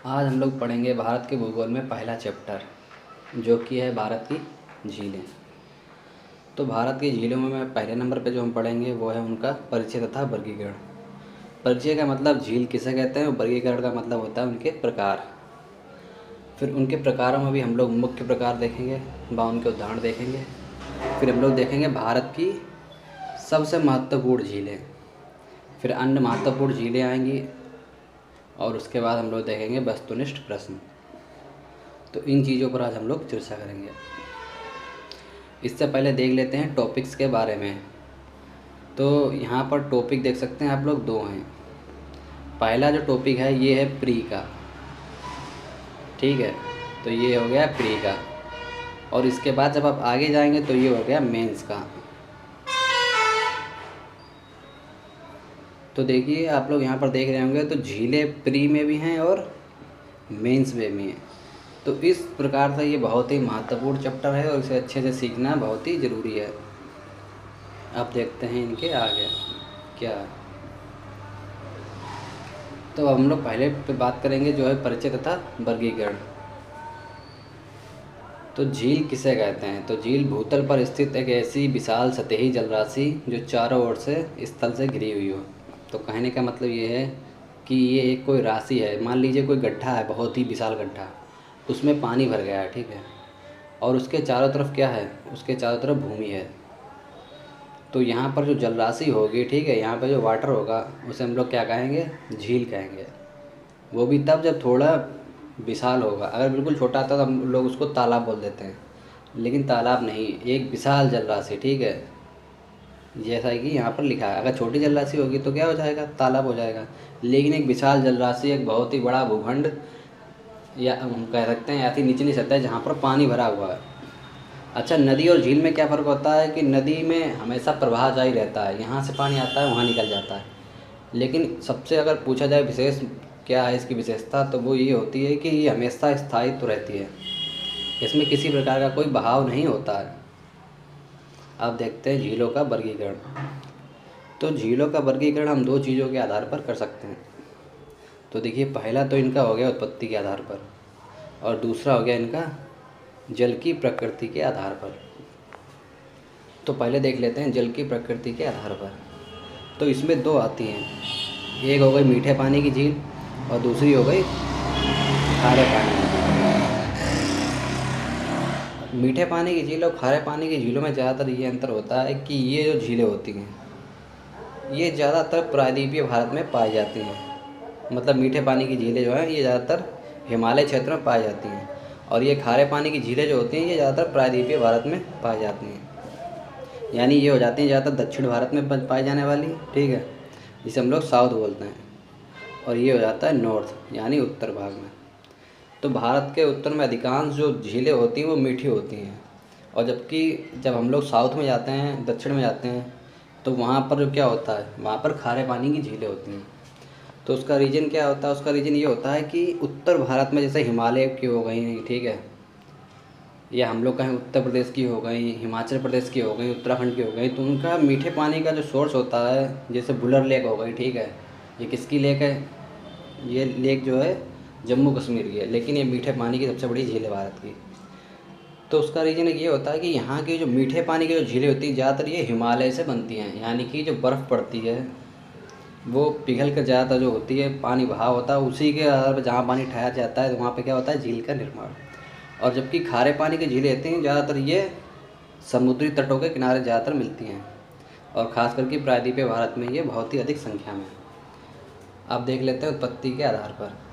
आज हम लोग पढ़ेंगे भारत के भूगोल में पहला चैप्टर, जो कि है भारत की झीलें। तो भारत की झीलों में पहले नंबर पे जो हम पढ़ेंगे वो है उनका परिचय तथा वर्गीकरण। परिचय का मतलब झील किसे कहते हैं और वर्गीकरण का मतलब होता है उनके प्रकार। फिर उनके प्रकारों में भी हम लोग मुख्य प्रकार देखेंगे व उनके उदाहरण देखेंगे। फिर हम लोग देखेंगे भारत की सबसे महत्वपूर्ण झीलें, फिर अन्य महत्वपूर्ण झीलें आएंगी और उसके बाद हम लोग देखेंगे वस्तुनिष्ठ प्रश्न। तो इन चीज़ों पर आज हम लोग चर्चा करेंगे। इससे पहले देख लेते हैं टॉपिक्स के बारे में। तो यहाँ पर टॉपिक देख सकते हैं आप लोग, दो हैं। पहला जो टॉपिक है ये है प्री का, ठीक है। तो ये हो गया प्री का, और इसके बाद जब आप आगे जाएंगे तो ये हो गया मेंस का। तो देखिए आप लोग यहाँ पर देख रहे होंगे, तो झीलें प्री में भी हैं और मेंस में भी हैं। तो इस प्रकार से ये बहुत ही महत्वपूर्ण चैप्टर है और इसे अच्छे से सीखना बहुत ही ज़रूरी है। अब देखते हैं इनके आगे क्या है। तो अब हम लोग पहले पे बात करेंगे जो है परिचय तथा वर्गीकरण। तो झील किसे कहते हैं? तो झील भूतल पर स्थित एक ऐसी विशाल सतही जलराशि जो चारों ओर से स्थल से घिरी हुई हो। तो कहने का मतलब ये है कि ये एक कोई राशि है। मान लीजिए कोई गड्ढा है, बहुत ही विशाल गड्ढा, उसमें पानी भर गया है, ठीक है, और उसके चारों तरफ क्या है? उसके चारों तरफ भूमि है। तो यहाँ पर जो जलराशि होगी, ठीक है, यहाँ पर जो वाटर होगा उसे हम लोग क्या कहेंगे? झील कहेंगे। वो भी तब जब थोड़ा विशाल होगा। अगर बिल्कुल छोटा था तो हम लोग उसको तालाब बोल देते हैं, लेकिन तालाब नहीं, एक विशाल जलराशि, ठीक है, जैसा कि यहाँ पर लिखा है। अगर छोटी जलराशि होगी तो क्या हो जाएगा? तालाब हो जाएगा। लेकिन एक विशाल जलराशि एक बहुत ही बड़ा भूखंड, या हम कह सकते हैं ऐसी निचली सतह जहाँ पर पानी भरा हुआ है। अच्छा, नदी और झील में क्या फ़र्क होता है कि नदी में हमेशा प्रवाह जारी रहता है, यहाँ से पानी आता है वहाँ निकल जाता है। लेकिन सबसे अगर पूछा जाए विशेष क्या है इसकी विशेषता, तो वो ये होती है कि ये हमेशा स्थायित्व रहती है, इसमें किसी प्रकार का कोई बहाव नहीं होता है। अब देखते हैं झीलों का वर्गीकरण। तो झीलों का वर्गीकरण हम दो चीज़ों के आधार पर कर सकते हैं। तो देखिए, पहला तो इनका हो गया उत्पत्ति के आधार पर, और दूसरा हो गया इनका जल की प्रकृति के आधार पर। तो पहले देख लेते हैं जल की प्रकृति के आधार पर। तो इसमें दो आती हैं, एक हो गई मीठे पानी की झील और दूसरी हो गई खारे पानी की झील। मीठे पानी की झील और खारे पानी की झीलों में ज़्यादातर ये अंतर होता है कि ये जो झीलें होती हैं ये ज़्यादातर प्रायद्वीपीय भारत में पाई जाती हैं। मतलब मीठे पानी की झीलें जो हैं ये ज़्यादातर हिमालय क्षेत्र में पाई जाती हैं, और ये खारे पानी की झीलें जो होती हैं ये ज़्यादातर प्रायद्वीपीय भारत में पाई जाती हैं। यानी ये हो जाती हैं ज़्यादातर दक्षिण भारत में पाई जाने वाली, ठीक है, जिसे हम लोग साउथ बोलते हैं, और ये हो जाता है नॉर्थ यानी उत्तर भाग में। तो भारत के उत्तर में अधिकांश जो झीलें होती हैं वो मीठी होती हैं, और जबकि जब हम लोग साउथ में जाते हैं, दक्षिण में जाते हैं, तो वहाँ पर जो क्या होता है, वहाँ पर खारे पानी की झीलें होती हैं। तो उसका रीज़न क्या होता है? उसका रीज़न ये होता है कि उत्तर भारत में जैसे हिमालय की हो गई, ठीक है, या हम लोग कहें उत्तर प्रदेश की हो गई, हिमाचल प्रदेश की हो गई, उत्तराखंड की हो गई, तो उनका मीठे पानी का जो सोर्स होता है, जैसे बुलर लेक हो गई, ठीक है, ये किसकी लेक है? ये लेक जो है जम्मू कश्मीर की है, लेकिन ये मीठे पानी की सबसे बड़ी झील है भारत की। तो उसका रीज़न ये होता है कि यहाँ की जो मीठे पानी की जो झीलें होती हैं ज़्यादातर ये हिमालय से बनती हैं, यानी कि जो बर्फ़ पड़ती है वो पिघल कर ज़्यादातर जो होती है, पानी बहाव होता है, उसी के आधार पर जहाँ पानी ठहर जाता है तो वहाँ पे क्या होता है? झील का निर्माण। और जबकि खारे पानी की झीलें होती हैं ज़्यादातर ये समुद्री तटों के किनारे ज़्यादातर मिलती हैं, और ख़ास करके प्रायद्वीपीय भारत में ये बहुत ही अधिक संख्या में। अब देख लेते हैं उत्पत्ति के आधार पर।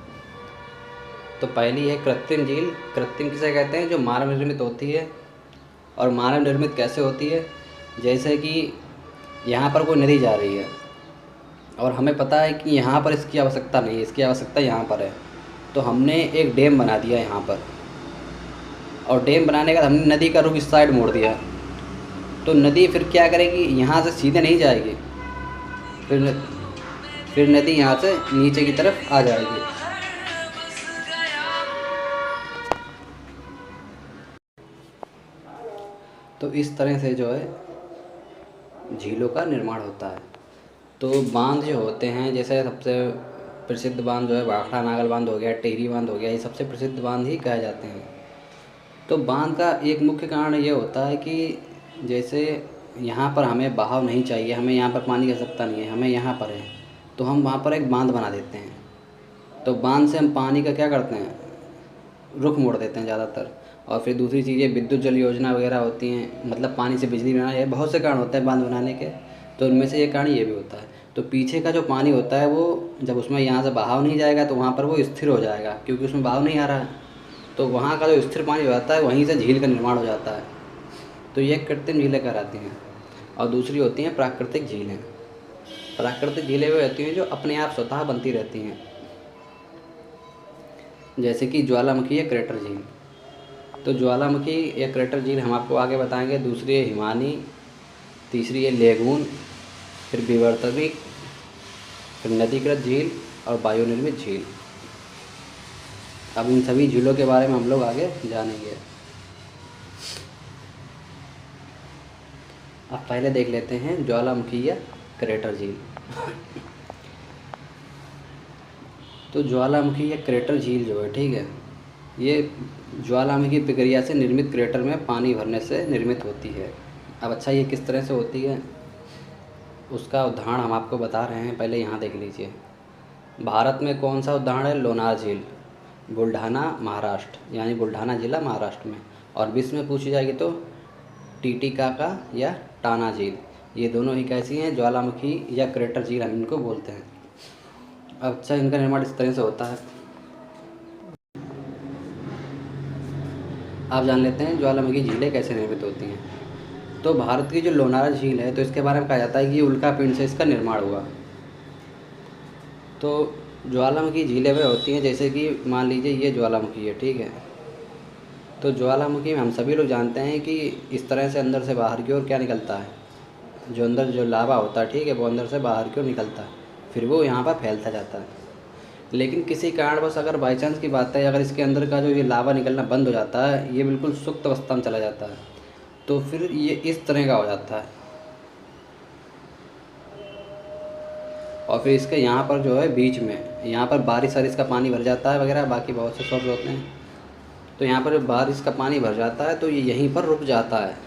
तो पहली है कृत्रिम झील। कृत्रिम किसे कहते हैं? जो मानव निर्मित होती है। और मानव निर्मित कैसे होती है? जैसे कि यहाँ पर कोई नदी जा रही है और हमें पता है कि यहाँ पर इसकी आवश्यकता नहीं है, इसकी आवश्यकता यहाँ पर है, तो हमने एक डैम बना दिया यहाँ पर, और डैम बनाने के बाद हमने नदी का रुख इस साइड मोड़ दिया। तो नदी फिर क्या करेगी? यहाँ से सीधे नहीं जाएगी, फिर नदी यहाँ से नीचे की तरफ आ जाएगी। तो इस तरह से जो है झीलों का निर्माण होता है। तो बांध जो होते हैं, जैसे सबसे प्रसिद्ध बांध जो है भाखड़ा नागल बांध हो गया, टिहरी बांध हो गया, ये सबसे प्रसिद्ध बांध ही कहे जाते हैं। तो बांध का एक मुख्य कारण ये होता है कि जैसे यहाँ पर हमें बहाव नहीं चाहिए, हमें यहाँ पर पानी की आवश्यकता नहीं है, हमें यहाँ पर है, तो हम वहाँ पर एक बांध बना देते हैं। तो बांध से हम पानी का क्या करते हैं, रुख मोड़ देते हैं ज़्यादातर। और फिर दूसरी चीज़ें विद्युत जल योजना वगैरह होती हैं, मतलब पानी से बिजली बनाना, ये बहुत से कारण होते हैं बांध बनाने के। तो उनमें से एक कारण ये भी होता है। तो पीछे का जो पानी होता है वो जब उसमें यहाँ से बहाव नहीं जाएगा तो वहाँ पर वो स्थिर हो जाएगा, क्योंकि उसमें बहाव नहीं आ रहा है। तो वहाँ का जो स्थिर पानी हो जाता है वहीं से झील का निर्माण हो जाता है। तो ये कृत्रिम झीलें कहलाती हैं। और दूसरी होती हैं प्राकृतिक झीलें। प्राकृतिक झीलें वो होती हैं जो अपने आप स्वतः बनती रहती हैं, जैसे कि ज्वालामुखी या क्रेटर झील। तो ज्वालामुखी या क्रेटर झील हम आपको आगे बताएंगे। दूसरी है हिमानी, तीसरी है लेगून, फिर विवर्तनिक, फिर नदीकृत झील और वायुनिर्मित झील। अब इन सभी झीलों के बारे में हम लोग आगे जानेंगे। अब पहले देख लेते हैं ज्वालामुखी या क्रेटर झील। तो ज्वालामुखी या क्रेटर झील जो है, ठीक है, ये ज्वालामुखी प्रक्रिया से निर्मित क्रेटर में पानी भरने से निर्मित होती है। अब अच्छा, ये किस तरह से होती है उसका उदाहरण हम आपको बता रहे हैं, पहले यहाँ देख लीजिए। भारत में कौन सा उदाहरण है, लोनार झील, बुल्ढाना महाराष्ट्र, यानी बुल्ढाना ज़िला महाराष्ट्र में। और विश्व में पूछी जाएगी तो टीटीकाका या टाना झील, ये दोनों ही कैसी हैं, ज्वालामुखी या क्रेटर झील हम इनको बोलते हैं। अब अच्छा, इनका निर्माण इस तरह से होता है। आप जान लेते हैं ज्वालामुखी झीलें कैसे निर्मित होती हैं। तो भारत की जो लोनार झील है, तो इसके बारे में कहा जाता है कि ये उल्कापिंड से इसका निर्माण हुआ। तो ज्वालामुखी झीलें वह होती हैं, जैसे कि मान लीजिए ये ज्वालामुखी है, ठीक है। तो ज्वालामुखी में हम सभी लोग जानते हैं कि इस तरह से अंदर से बाहर की ओर क्या निकलता है, जो अंदर जो लावा होता है, ठीक है, वो अंदर से बाहर की ओर निकलता है, फिर वो यहाँ पर फैलता जाता है। लेकिन किसी कारणवश अगर बाई चांस की बात है, अगर इसके अंदर का जो ये लावा निकलना बंद हो जाता है, ये बिल्कुल सुप्त अवस्था में चला जाता है, तो फिर ये इस तरह का हो जाता है। और फिर इसके यहाँ पर जो है बीच में, यहाँ पर बारिश वारिश का पानी भर जाता है वगैरह, बाकी बहुत से सोर्स होते हैं। तो यहाँ पर बारिश का पानी भर जाता है तो ये यहीं पर रुक जाता है,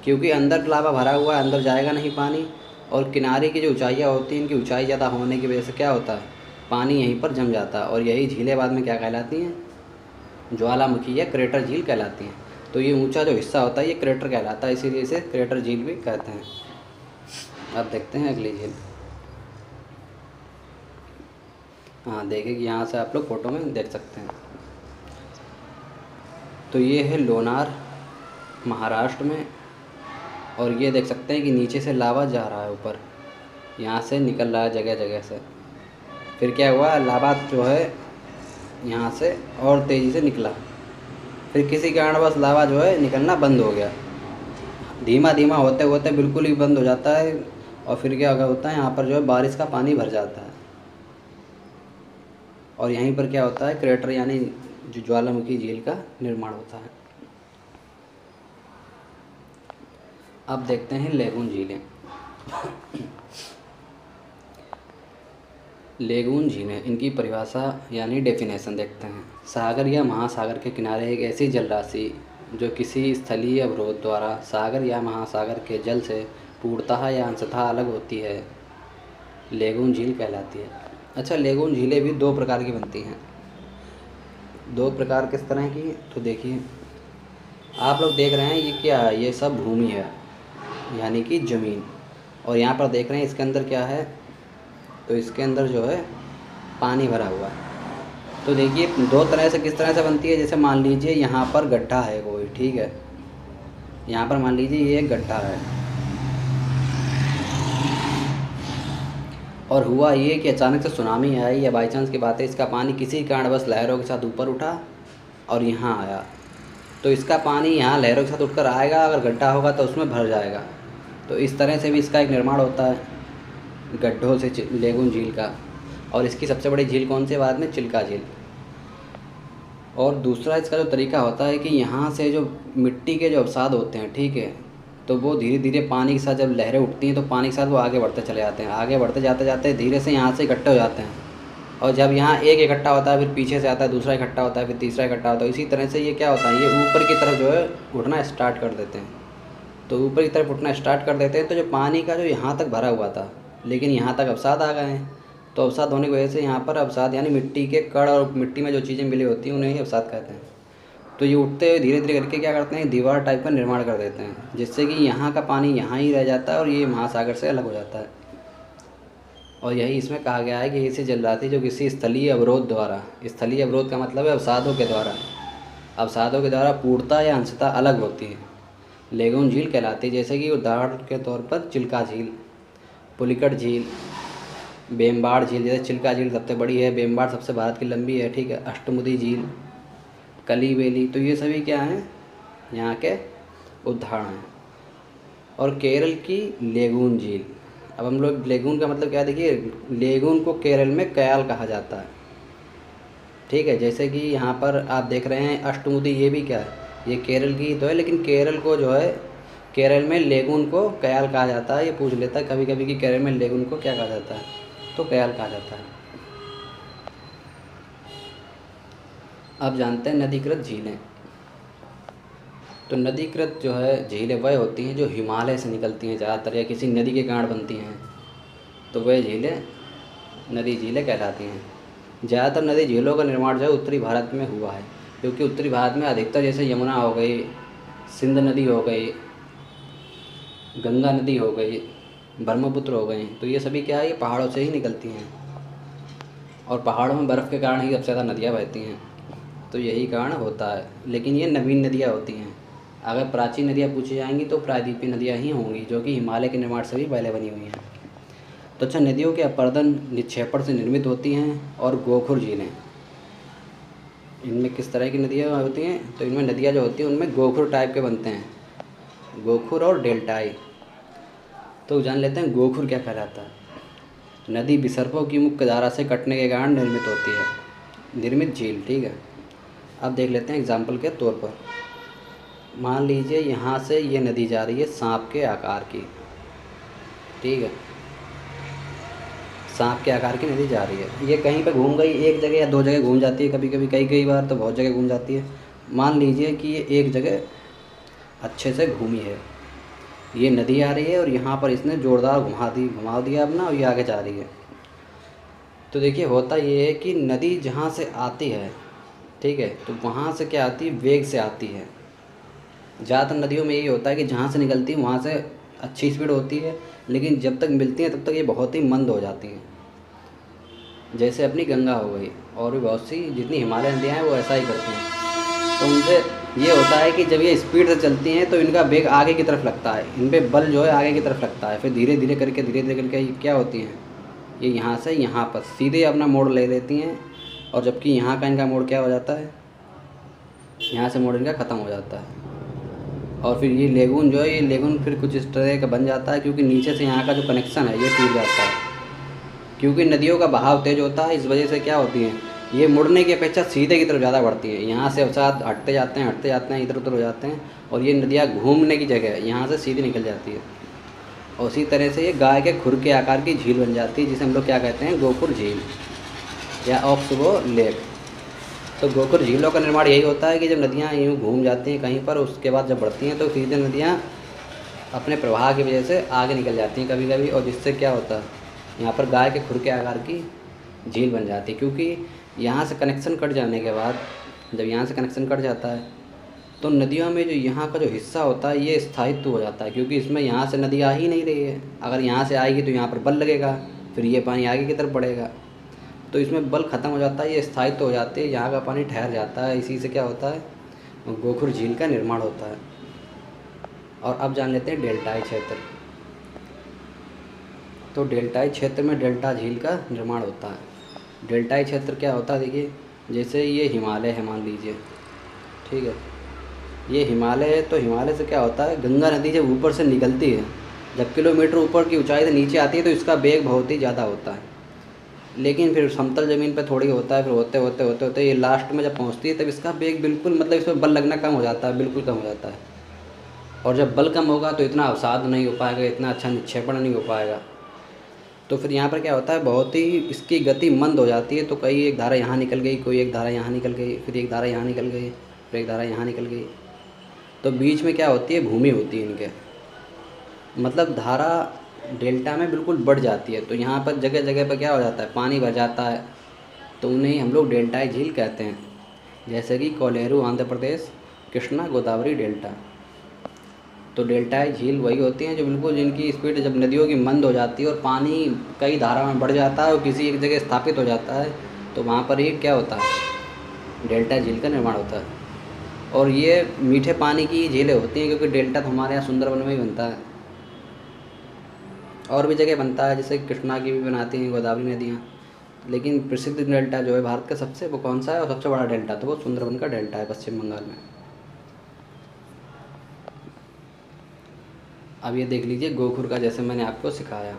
क्योंकि अंदर लावा भरा हुआ है, अंदर जाएगा नहीं पानी। और किनारे की जो ऊंचाइयाँ होती हैं, इनकी ऊंचाई ज़्यादा होने की वजह से क्या होता है, पानी यहीं पर जम जाता है। और यही झीलें बाद में क्या कहलाती हैं, ज्वालामुखी या क्रेटर झील कहलाती हैं। तो ये ऊंचा जो हिस्सा होता है ये क्रेटर कहलाता है, इसीलिए इसे क्रेटर झील भी कहते हैं। अब देखते हैं अगली झील। हाँ, देखिए कि यहाँ से आप लोग फ़ोटो में देख सकते हैं। तो ये है लोनार महाराष्ट्र में, और ये देख सकते हैं कि नीचे से लावा जा रहा है ऊपर, यहाँ से निकल रहा है जगह जगह से। फिर क्या हुआ, लावा जो है यहाँ से और तेज़ी से निकला, फिर किसी कारणवश लावा जो है निकलना बंद हो गया, धीमा धीमा होते होते बिल्कुल ही बंद हो जाता है। और फिर क्या होता है, यहाँ पर जो है बारिश का पानी भर जाता है, और यहीं पर क्या होता है, क्रेटर यानी जो ज्वालामुखी झील का निर्माण होता है। अब देखते हैं लेगून झीलें। लेगून झीलें, इनकी परिभाषा यानी डेफिनेशन देखते हैं। सागर या महासागर के किनारे एक ऐसी जल राशि जो किसी स्थलीय अवरोध द्वारा सागर या महासागर के जल से पूर्णतः या अंशतः अलग होती है, लेगून झील कहलाती है। अच्छा, लेगून झीलें भी दो प्रकार की बनती हैं। दो प्रकार किस तरह की, तो देखिए आप लोग देख रहे हैं ये क्या है, ये सब भूमि है यानी कि ज़मीन। और यहाँ पर देख रहे हैं इसके अंदर क्या है, तो इसके अंदर जो है पानी भरा हुआ है। तो देखिए दो तरह से, किस तरह से बनती है, जैसे मान लीजिए यहाँ पर गड्ढा है कोई, ठीक है, यहाँ पर मान लीजिए ये एक गड्ढा है, और हुआ ये कि अचानक से सुनामी आई या बाई चांस की बात है, इसका पानी किसी कारणवश लहरों के साथ ऊपर उठा और यहाँ आया, तो इसका पानी यहाँ लहरों के साथ उठकर आएगा, अगर गड्ढा होगा तो उसमें भर जाएगा। तो इस तरह से भी इसका एक निर्माण होता है गड्ढों से लेगून झील का। और इसकी सबसे बड़ी झील कौन सी है भारत में, चिल्का झील। और दूसरा इसका जो तरीका होता है कि यहाँ से जो मिट्टी के जो अवसाद होते हैं, ठीक है, तो वो धीरे धीरे पानी के साथ जब लहरें उठती हैं तो पानी के साथ वो आगे बढ़ते चले जाते हैं, आगे बढ़ते जाते जाते धीरे से यहाँ से इकट्ठे हो जाते हैं, और जब यहाँ एक इकट्ठा होता है, फिर पीछे से आता है दूसरा इकट्ठा होता है, फिर तीसरा इकट्ठा होता है, इसी तरह से ये क्या होता है, ये ऊपर की तरफ जो है उठना स्टार्ट कर देते हैं। तो ऊपर की तरफ उठना स्टार्ट कर देते हैं, तो जो पानी का जो यहाँ तक भरा हुआ था, लेकिन यहाँ तक अवसाद आ गए हैं। तो अवसाद होने की वजह से यहाँ पर अवसाद यानी मिट्टी के कण और मिट्टी में जो चीज़ें मिली होती हैं उन्हें ही अवसाद कहते हैं। तो ये उठते हुए धीरे धीरे करके क्या करते हैं, दीवार टाइप का निर्माण कर देते हैं, जिससे कि यहाँ का पानी यहाँ ही रह जाता है और ये महासागर से अलग हो जाता है। और यही इसमें कहा गया है कि ऐसी जलराशि जो किसी स्थलीय अवरोध द्वारा, स्थलीय अवरोध का मतलब है अवसादों के द्वारा पूर्णतः या अंशतः अलग होती है, लेगून झील कहलाती है। जैसे कि उदाहरण के तौर पर चिल्का झील, पुलिकट झील, बेमबाड़ झील। जैसे चिल्का झील सबसे बड़ी है, बेमबाड़ सबसे भारत की लंबी है, ठीक है। अष्टमुदी झील, कली बेली, तो ये सभी क्या हैं, यहाँ के उदाहरण हैं। और केरल की लेगून झील। अब हम लोग लेगून का मतलब क्या है, देखिए लेगून को केरल में कयाल कहा जाता है, ठीक है। जैसे कि यहाँ पर आप देख रहे हैं अष्टमुदी, ये भी क्या है, ये केरल की तो है, लेकिन केरल को जो है, केरल में लेगून को कयाल कहा जाता है। ये पूछ लेता है कभी कभी कि केरल में लेगून को क्या कहा जाता है, तो कयाल कहा जाता है। अब जानते हैं नदीकृत झीलें। तो नदीकृत जो है झीलें वह होती हैं जो हिमालय से निकलती हैं ज़्यादातर, या किसी नदी के कारण बनती हैं, तो वह झीलें नदी झीलें कहलाती हैं। ज़्यादातर नदी झीलों का निर्माण जो है उत्तरी भारत में हुआ है, क्योंकि उत्तरी भारत में अधिकतर जैसे यमुना हो गई, सिंध नदी हो गई, गंगा नदी हो गई, ब्रह्मपुत्र हो गई, तो ये सभी क्या है, ये पहाड़ों से ही निकलती हैं। और पहाड़ों में बर्फ़ के कारण ही सबसे ज़्यादा नदियाँ बहती हैं, तो यही कारण होता है। लेकिन ये नवीन नदियाँ होती हैं। अगर प्राचीन नदियाँ पूछी जाएंगी तो प्रायद्वीपीय नदियाँ ही होंगी, जो कि हिमालय के निर्माण से भी पहले बनी हुई हैं। तो अच्छा, नदियों के अपर्दन निक्षेपण से निर्मित होती हैं। और गोखुर झीलें, इनमें किस तरह की नदियाँ होती हैं, तो इनमें नदियाँ जो होती हैं उनमें गोखुर टाइप के बनते हैं, गोखुर और डेल्टाई। तो जान लेते हैं गोखुर क्या कहलाता है। नदी विसर्पों की मुख्य धारा से कटने के कारण निर्मित होती है, निर्मित झील, ठीक है। अब देख लेते हैं एग्जाम्पल के तौर पर। मान लीजिए यहाँ से ये नदी जा रही है सांप के आकार की, ठीक है, सांप के आकार की नदी जा रही है। ये कहीं पे घूम गई, एक जगह या दो जगह घूम जाती है, कभी कभी कई बार तो बहुत जगह घूम जाती है। मान लीजिए कि ये एक जगह अच्छे से घूमी है, ये नदी आ रही है और यहाँ पर इसने ज़ोरदार घुमा दिया अपना, और ये आगे जा रही है। तो देखिए होता ये है कि नदी जहाँ से आती है, ठीक है, तो वहाँ से क्या आती है, वेग से आती है। ज़्यादातर नदियों में यही होता है कि जहाँ से निकलती है वहाँ से अच्छी स्पीड होती है, लेकिन जब तक मिलती हैं तब तक ये बहुत ही मंद हो जाती हैं। जैसे अपनी गंगा हो गई, और भी बहुत सी जितनी हिमालय नदियाँ हैं वो ऐसा ही करती हैं। तो उनसे ये होता है कि जब ये स्पीड से चलती हैं तो इनका वेग आगे की तरफ लगता है, इन पर बल जो है आगे की तरफ लगता है। फिर धीरे धीरे करके ये क्या होती हैं, ये यहाँ से यहाँ पर सीधे अपना मोड़ ले लेती हैं। और जबकि यहाँ का इनका मोड़ क्या हो जाता है, यहाँ से मोड़ इनका ख़त्म हो जाता है। और फिर ये लेगून जो है, ये लेगून फिर कुछ इस तरह का बन जाता है, क्योंकि नीचे से यहाँ का जो कनेक्शन है ये टूट जाता है। क्योंकि नदियों का बहाव तेज होता है, इस वजह से क्या होती हैं, ये मुड़ने की अपेक्षा सीधे की तरफ ज़्यादा बढ़ती हैं। यहाँ से अवसाद हटते जाते हैं, इधर उधर हो जाते हैं, और ये नदियाँ घूमने की जगह यहाँ से सीधी निकल जाती है। और उसी तरह से ये गाय के खुर के आकार की झील बन जाती है, जिसे हम लोग क्या कहते हैं, गोखुर झील या ऑक्सबो लेक। तो गोखुर झीलों का निर्माण यही होता है कि जब नदियाँ यूँ घूम जाती हैं कहीं पर, उसके बाद जब बढ़ती हैं तो सीधे नदियाँ अपने प्रवाह की वजह से आगे निकल जाती हैं कभी कभी, और जिससे क्या होता है, यहाँ पर गाय के खुर के आकार की झील बन जाती है। क्योंकि यहाँ से कनेक्शन कट जाने के बाद, जब यहाँ से कनेक्शन कट जाता है तो नदियों में जो यहाँ का जो हिस्सा होता है ये स्थायित्व हो जाता है, क्योंकि इसमें यहाँ से नदी आ ही नहीं रही है। अगर यहाँ से आएगी तो यहाँ पर बल लगेगा, फिर ये पानी आगे की तरफ बढ़ेगा, तो इसमें बल ख़त्म हो जाता है, ये स्थायित्व हो जाती है, यहाँ का पानी ठहर जाता है। इसी से क्या होता है, गोखुर झील का निर्माण होता है। और अब जान लेते हैं डेल्टाई क्षेत्र। तो डेल्टाई क्षेत्र में डेल्टा झील का निर्माण होता है। डेल्टाई क्षेत्र क्या होता है, देखिए जैसे ये हिमालय है मान लीजिए, ठीक है, ये हिमालय है। तो हिमालय से क्या होता है, गंगा नदी जब ऊपर से निकलती है, जब किलोमीटर ऊपर की ऊंचाई से नीचे आती है तो इसका वेग बहुत ही ज़्यादा होता है, लेकिन फिर समतल ज़मीन पे थोड़ी होता है, फिर होते ये लास्ट में जब पहुंचती है तब इसका वेग बिल्कुल, मतलब इसमें बल लगना कम हो जाता है, बिल्कुल कम हो जाता है। और जब बल कम होगा तो इतना अवसाद नहीं हो पाएगा, इतना अच्छा निक्षेपण नहीं हो पाएगा। तो फिर यहाँ पर क्या होता है, बहुत ही इसकी गति मंद हो जाती है। तो कई एक धारा यहाँ निकल गई, कोई एक धारा यहाँ निकल गई, फिर एक धारा यहाँ निकल गई, फिर एक धारा यहाँ निकल गई। तो बीच में क्या होती है, भूमि होती है इनके, मतलब धारा डेल्टा में बिल्कुल बढ़ जाती है। तो यहाँ पर जगह जगह पर क्या हो जाता है, पानी भर जाता है। तो उन्हें हम लोग डेल्टाई झील कहते हैं। जैसे कि कोलेरू आंध्र प्रदेश, कृष्णा गोदावरी डेल्टा। तो डेल्टाई झील वही होती हैं जो बिल्कुल जिनकी स्पीड जब नदियों की मंद हो जाती है और पानी कई धारा में बढ़ जाता है और किसी एक जगह स्थापित हो जाता है, तो वहाँ पर ही क्या होता है, डेल्टा झील का निर्माण होता है। और ये मीठे पानी की झीलें होती हैं, क्योंकि डेल्टा तो हमारे यहाँ सुंदरबन में ही बनता है, और भी जगह बनता है, जैसे कृष्णा की भी बनाती हैं गोदावरी नदियाँ। लेकिन प्रसिद्ध डेल्टा जो है भारत का सबसे, वो कौन सा है और सबसे बड़ा डेल्टा, तो वो सुंदरबन का डेल्टा है पश्चिम बंगाल में। अब ये देख लीजिए गोखुर का, जैसे मैंने आपको सिखाया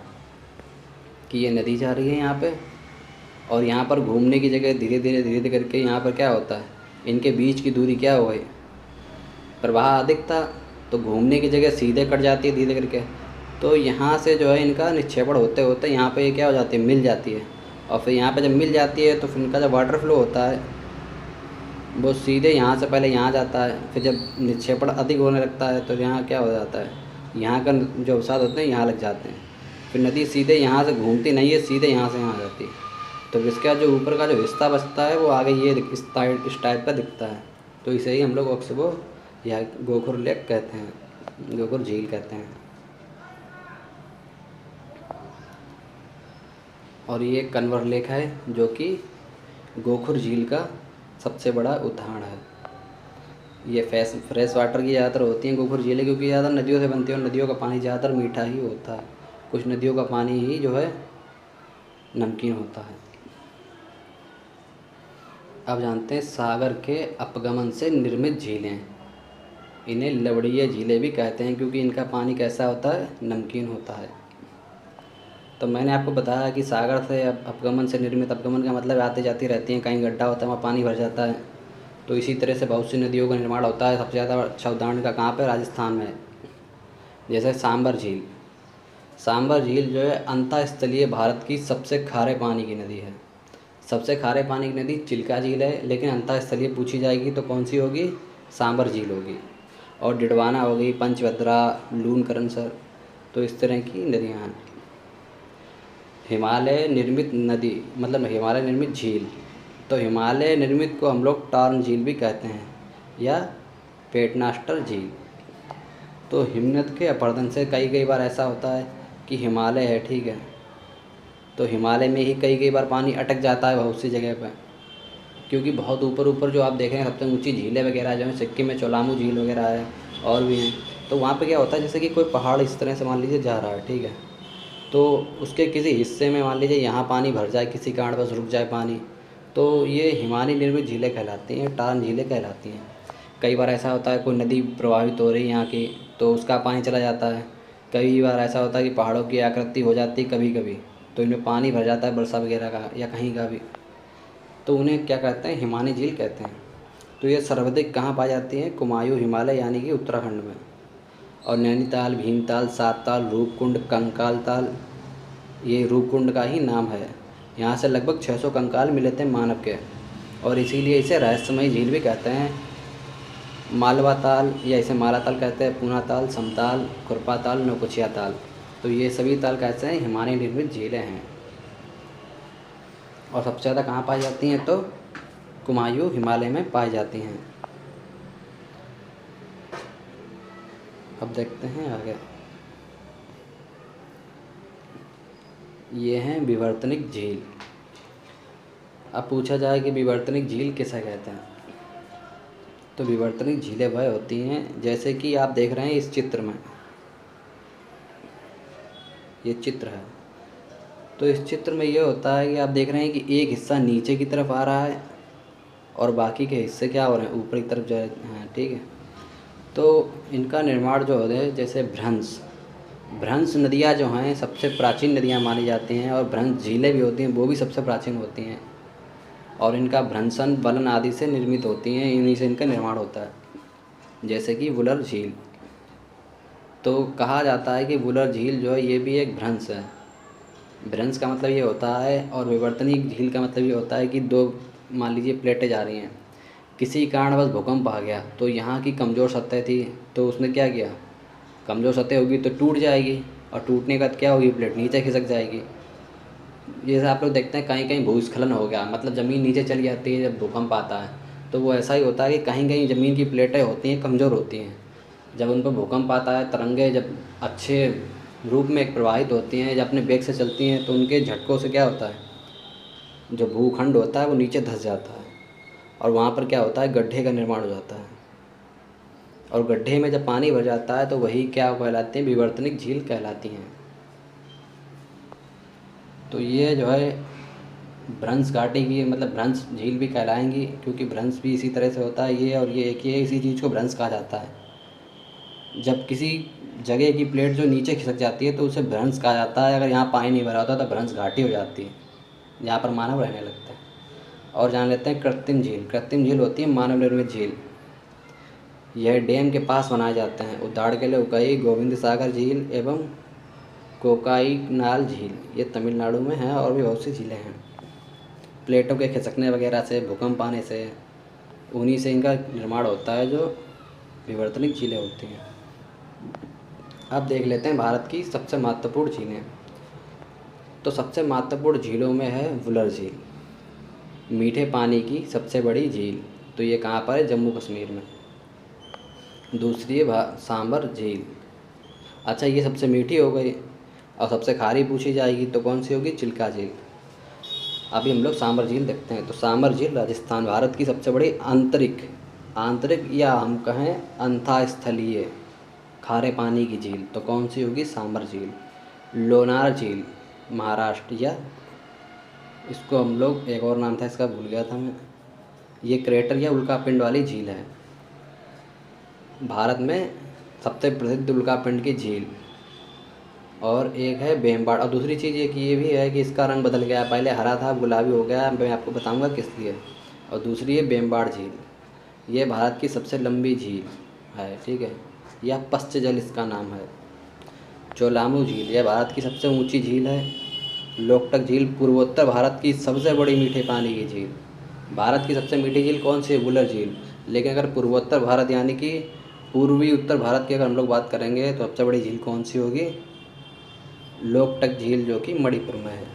कि ये नदी जा रही है यहाँ पे, और यहाँ पर घूमने की जगह धीरे धीरे करके यहाँ पर क्या होता है, इनके बीच की दूरी क्या हो गई, प्रवाह अधिक था, तो घूमने की जगह सीधे कट जाती है धीरे करके। तो यहाँ से जो है इनका निक्षेपण होते होते यहाँ पे क्या हो जाती है, मिल जाती है। और फिर यहाँ पे जब मिल जाती है तो फिर इनका जो वाटर फ्लो होता है वो सीधे यहाँ से पहले यहाँ जाता है, फिर जब निक्षेपण अधिक होने लगता है तो यहाँ क्या हो जाता है, यहाँ का जो अवसाद होते हैं यहाँ लग जाते हैं। फिर नदी सीधे यहाँ से घूमती नहीं है, सीधे यहाँ से यहाँ आ जाती है। तो इसका जो ऊपर का जो हिस्सा बचता है वो आगे ये इस टाइप का दिखता है। तो इसे ही हम लोग ओक्सबो या गोखुर लेक कहते हैं, गोखुर झील कहते हैं। और ये कन्वर लेक है जो कि गोखुर झील का सबसे बड़ा उदाहरण है। ये फ्रेश वाटर की ज़्यादातर होती हैं गोखुर झीलें, क्योंकि ज़्यादा नदियों से बनती है और नदियों का पानी ज़्यादातर मीठा ही होता है। कुछ नदियों का पानी ही जो है नमकीन होता है। अब जानते हैं सागर के अपगमन से निर्मित झीलें। इन्हें लवणीय झीलें भी कहते हैं, क्योंकि इनका पानी कैसा होता है, नमकीन होता है। तो मैंने आपको बताया कि सागर से अपगमन से निर्मित, अपगमन का मतलब आती जाती रहती हैं, कहीं गड्ढा होता है वहाँ पानी भर जाता है। तो इसी तरह से बहुत सी नदियों का निर्माण होता है। सबसे ज़्यादा अच्छा उदाहरण का कहाँ पे, राजस्थान में। जैसे सांबर झील। सांबर झील जो है अंतःस्थलीय भारत की सबसे खारे पानी की नदी है। सबसे खारे पानी की नदी चिल्का झील है, लेकिन अंतःस्थलीय पूछी जाएगी तो कौन सी होगी, सांबर झील होगी। और डिडवाना हो गई, पंचभद्रा, लूनकरनसर, तो इस तरह की नदियाँ हैं। हिमालय निर्मित नदी मतलब हिमालय निर्मित झील। तो हिमालय निर्मित को हम लोग टार्न झील भी कहते हैं या पेटनास्टर झील। तो हिमनद के अपरदन से कई बार ऐसा होता है कि हिमालय है, ठीक है, तो हिमालय में ही कई बार पानी अटक जाता है बहुत सी जगह पर, क्योंकि बहुत ऊपर जो आप देख रहे हैं सबसे ऊंची झीलें वगैरह जो है सिक्किम में चोलामू झील वगैरह है और भी हैं। तो वहाँ पे क्या होता है, जैसे कि कोई पहाड़ इस तरह से मान लीजिए जा रहा है, ठीक है, तो उसके किसी हिस्से में मान लीजिए यहाँ पानी भर जाए, किसी कारणवश रुक जाए पानी, तो ये हिमालय निर्मित झीलें कहलाती हैं, टार्न झीलें कहलाती हैं। कई बार ऐसा होता है कोई नदी प्रभावित हो रही है यहाँ की, तो उसका पानी चला जाता है। कई बार ऐसा होता है कि पहाड़ों की आकृति हो जाती है कभी कभी, तो इनमें पानी भर जाता है वर्षा वगैरह का या कहीं का भी, तो उन्हें क्या कहते हैं, हिमानी झील कहते हैं। तो ये सर्वाधिक कहाँ पाई जाती हैं, कुमायूं हिमालय यानी कि उत्तराखंड में। और नैनीताल, भीमताल, सातताल, रूपकुंड, कंकाल ताल, ये रूपकुंड का ही नाम है। यहाँ से लगभग 600 कंकाल मिले थे मानव के, और इसीलिए इसे रहस्यमयी झील भी कहते हैं। मालवा ताल या इसे माला ताल कहते हैं, पूना ताल, समताल, खुरपा ताल, नौकुचिया ताल, तो ये सभी ताल कैसे हैं, हिमालय निर्मित झीलें हैं। और सबसे ज़्यादा कहाँ पाई जाती हैं, तो कुमायूं हिमालय में पाई जाती हैं। अब देखते हैं आगे। ये हैं विवर्तनिक झील। अब पूछा जाए कि विवर्तनिक झील किसे कहते हैं, तो विवर्तनिक झीलें वह होती हैं, जैसे कि आप देख रहे हैं इस चित्र में, ये चित्र है, तो इस चित्र में ये होता है कि आप देख रहे हैं कि एक हिस्सा नीचे की तरफ आ रहा है और बाकी के हिस्से क्या हो रहे हैं, ऊपर की तरफ जो है, ठीक है। तो इनका निर्माण जो होता है, जैसे भ्रंश नदियाँ जो हैं सबसे प्राचीन नदियाँ मानी जाती हैं, और भ्रंश झीलें भी होती हैं वो भी सबसे प्राचीन होती हैं, और इनका भ्रंशन बलन आदि से निर्मित होती हैं, इन्हीं से इनका निर्माण होता है। जैसे कि वुलर झील, तो कहा जाता है कि वुलर झील जो है ये भी एक भ्रंश है, भ्रंश का मतलब ये होता है, और विवर्तनिक झील का मतलब ये होता है कि दो, मान लीजिए प्लेटें जा रही हैं, किसी कारणवश भूकंप आ गया तो यहाँ की कमज़ोर सतह थी, तो उसने क्या किया, कमज़ोर सतह होगी तो टूट जाएगी, और टूटने के बाद क्या होगी, प्लेट नीचे खिसक जाएगी। जैसे आप लोग देखते हैं कहीं कहीं भूस्खलन हो गया, मतलब ज़मीन नीचे चली जाती है जब भूकंप आता है, तो वो ऐसा ही होता है कि कहीं कहीं ज़मीन की प्लेटें होती हैं कमज़ोर होती हैं, जब उन पर भूकंप आता है, तरंगे जब अच्छे रूप में प्रवाहित होती हैं, जब अपने वेग से चलती हैं, तो उनके झटकों से क्या होता है, जो भूखंड होता है वो नीचे धंस जाता है, और वहाँ पर क्या होता है, गड्ढे का निर्माण हो जाता है, और गड्ढे में जब पानी भर जाता है तो वही क्या कहलाती हैं, विवर्तनिक झील कहलाती हैं। तो ये जो है भ्रंश घाटी की, मतलब भ्रंश झील भी कहलाएंगी, क्योंकि भ्रंश भी इसी तरह से होता है, ये और ये एक ही है, इसी चीज़ को भ्रंश कहा जाता है। जब किसी जगह की प्लेट जो नीचे खिसक जाती है तो उसे भ्रंश कहा जाता है। अगर यहाँ पानी नहीं भरा होता तो भ्रंश घाटी हो जाती है, जहाँ पर मानव रहने लगते हैं। और जान लेते हैं कृत्रिम झील। कृत्रिम झील होती है मानव निर्मित झील। यह डैम के पास बनाए जाते हैं। उदाहरण के लिए उकई, गोविंद सागर झील एवं कोकाईनाल झील, ये तमिलनाडु में है, और भी बहुत सी झीलें हैं। प्लेटों के खिसकने वगैरह से, भूकंप आने से, उन्हीं से इनका निर्माण होता है, जो विवर्तनिक झीलें होती हैं। अब देख लेते हैं भारत की सबसे महत्वपूर्ण झीलें। तो सबसे महत्वपूर्ण झीलों में है वुलर झील, मीठे पानी की सबसे बड़ी झील। तो ये कहाँ पर है, जम्मू कश्मीर में। दूसरी है सांबर झील। अच्छा, ये सबसे मीठी हो गई, और सबसे खारी पूछी जाएगी तो कौन सी होगी, चिल्का झील। अभी हम लोग सांबर झील देखते हैं। तो सांबर झील राजस्थान, भारत की सबसे बड़ी आंतरिक या हम कहें अंतःस्थलीय खारे पानी की झील, तो कौन सी होगी, सांबर झील। लोनार झील महाराष्ट्र, या इसको हम लोग, एक और नाम था इसका भूल गया था मैं, ये क्रेटर या उल्कापिंड वाली झील है। भारत में सबसे प्रसिद्ध उल्कापिंड की झील। और एक है बेमबाड़। और दूसरी चीज़ ये भी है कि इसका रंग बदल गया, पहले हरा था गुलाबी हो गया, मैं आपको बताऊंगा किस लिए। और दूसरी है बेमबाड़ झील, ये भारत की सबसे लंबी झील है, ठीक है, या पश्च जल इसका नाम है। चोलामू झील, यह भारत की सबसे ऊंची झील है। लोकटक झील, पूर्वोत्तर भारत की सबसे बड़ी मीठे पानी की झील। भारत की सबसे मीठी झील कौन सी है, वुलर झील। लेकिन अगर पूर्वोत्तर भारत यानी कि पूर्वी उत्तर भारत की अगर हम लोग बात करेंगे तो सबसे बड़ी झील कौन सी होगी, लोकटक झील, जो कि मणिपुर में है।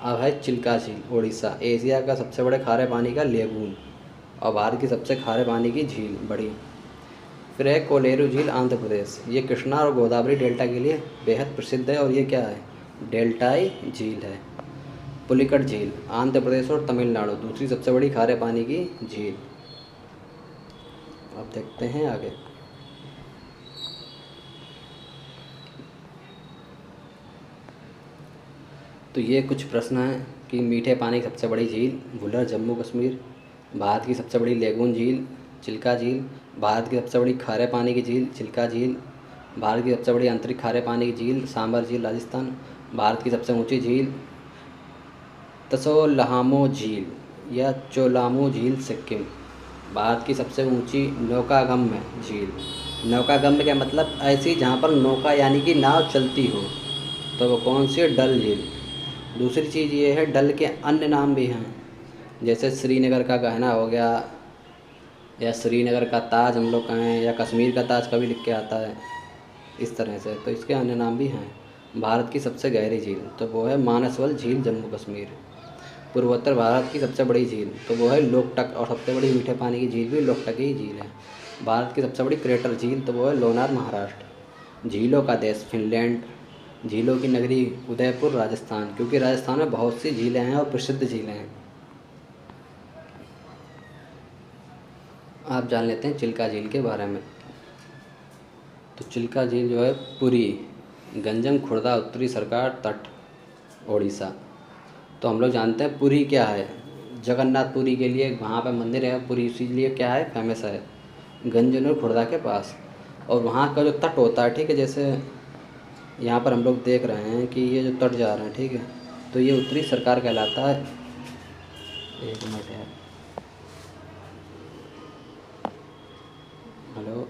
अब है चिल्का झील, उड़ीसा, एशिया का सबसे बड़े खारे पानी का लेगून, और भारत की सबसे खारे पानी की झील बड़ी। फिर है कोलेरू झील, आंध्र प्रदेश, ये कृष्णा और गोदावरी डेल्टा के लिए बेहद प्रसिद्ध है, और ये क्या है, डेल्टाई झील है। पुलिकट झील, आंध्र प्रदेश और तमिलनाडु, दूसरी सबसे बड़ी खारे पानी की झील। अब देखते हैं आगे। तो ये कुछ प्रश्न हैं कि मीठे पानी की सबसे बड़ी झील वुलर, जम्मू कश्मीर। भारत की सबसे बड़ी लेगून झील, चिल्का झील। भारत की सबसे बड़ी खारे पानी की झील, चिल्का झील। भारत की सबसे बड़ी आंतरिक खारे पानी की झील, सांबर झील, राजस्थान। भारत की सबसे ऊंची झील तसोलहामो झील या चोलामू झील, सिक्किम। भारत की सबसे ऊंची नौकागम्य झील। नौकागम्य का मतलब ऐसी जहाँ पर नौका यानी कि नाव चलती हो, तो वो कौन सी है, डल झील। दूसरी चीज़ ये है, डल के अन्य नाम भी हैं, जैसे श्रीनगर का गहना हो गया, या श्रीनगर का ताज हम लोग कहें, या कश्मीर का ताज कभी लिख के आता है, इस तरह से। तो इसके अन्य नाम भी हैं। भारत की सबसे गहरी झील, तो वो है मानसवल झील, जम्मू कश्मीर। पूर्वोत्तर भारत की सबसे बड़ी झील, तो वो है लोकटक, और सबसे बड़ी मीठे पानी की झील भी लोकटक ही झील है। भारत की सबसे बड़ी क्रेटर झील, तो वो है लोनार, महाराष्ट्र। झीलों का देश फिनलैंड। झीलों की नगरी उदयपुर, राजस्थान, क्योंकि राजस्थान में बहुत सी झीलें हैं और प्रसिद्ध झीलें हैं। आप जान लेते हैं चिल्का झील के बारे में। तो चिल्का झील जो है पुरी, गंजम, खुर्दा, उत्तरी सरकार तट, ओडिशा। तो हम लोग जानते हैं पुरी क्या है, जगन्नाथ पुरी के लिए वहाँ पे मंदिर है, पुरी इसीलिए क्या है, फेमस है, गंजम और खुर्दा के पास। और वहाँ का जो तट होता है, ठीक है, जैसे यहाँ पर हम लोग देख रहे हैं कि ये जो तट जा रहे हैं, ठीक है, तो ये उत्तरी सरकार कहलाता है। एक मिनट यार, हेलो।